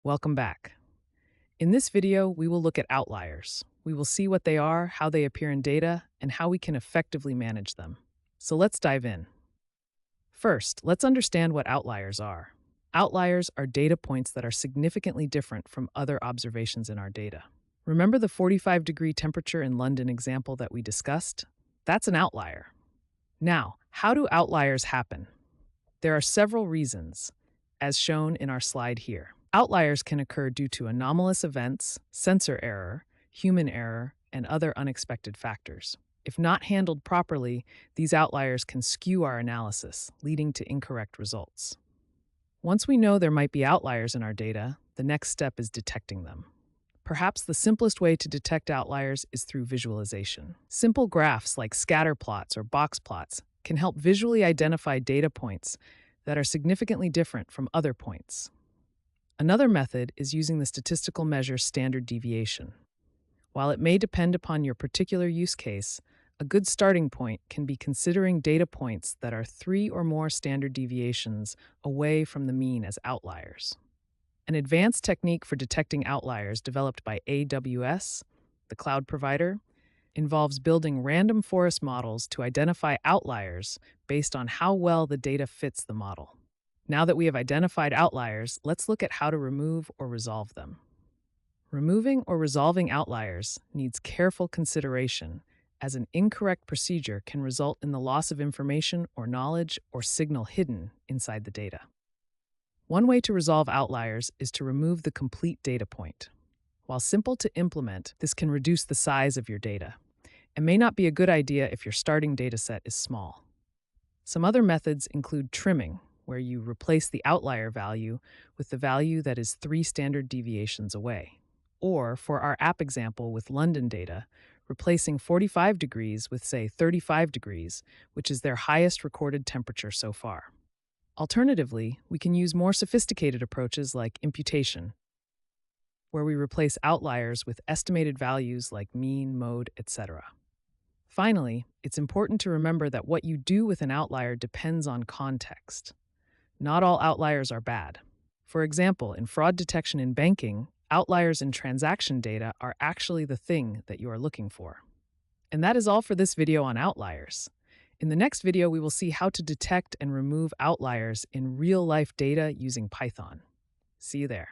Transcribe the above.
Welcome back. In this video, we will look at outliers. We will see what they are, how they appear in data, and how we can effectively manage them. So let's dive in. First, let's understand what outliers are. Outliers are data points that are significantly different from other observations in our data. Remember the 45-degree temperature in London example that we discussed? That's an outlier. Now, how do outliers happen? There are several reasons, as shown in our slide here. Outliers can occur due to anomalous events, sensor error, human error, and other unexpected factors. If not handled properly, these outliers can skew our analysis, leading to incorrect results. Once we know there might be outliers in our data, the next step is detecting them. Perhaps the simplest way to detect outliers is through visualization. Simple graphs like scatter plots or box plots can help visually identify data points that are significantly different from other points. Another method is using the statistical measure standard deviation. While it may depend upon your particular use case, a good starting point can be considering data points that are 3 or more standard deviations away from the mean as outliers. An advanced technique for detecting outliers developed by AWS, the cloud provider, involves building random forest models to identify outliers based on how well the data fits the model. Now that we have identified outliers, let's look at how to remove or resolve them. Removing or resolving outliers needs careful consideration, as an incorrect procedure can result in the loss of information or knowledge or signal hidden inside the data. One way to resolve outliers is to remove the complete data point. While simple to implement, this can reduce the size of your data. It may not be a good idea if your starting dataset is small. Some other methods include trimming, where you replace the outlier value with the value that is 3 standard deviations away. Or, for our app example with London data, replacing 45 degrees with, say, 35 degrees, which is their highest recorded temperature so far. Alternatively, we can use more sophisticated approaches like imputation, where we replace outliers with estimated values like mean, mode, etc. Finally, it's important to remember that what you do with an outlier depends on context. Not all outliers are bad. For example, in fraud detection in banking, outliers in transaction data are actually the thing that you are looking for. And that is all for this video on outliers. In the next video, we will see how to detect and remove outliers in real-life data using Python. See you there.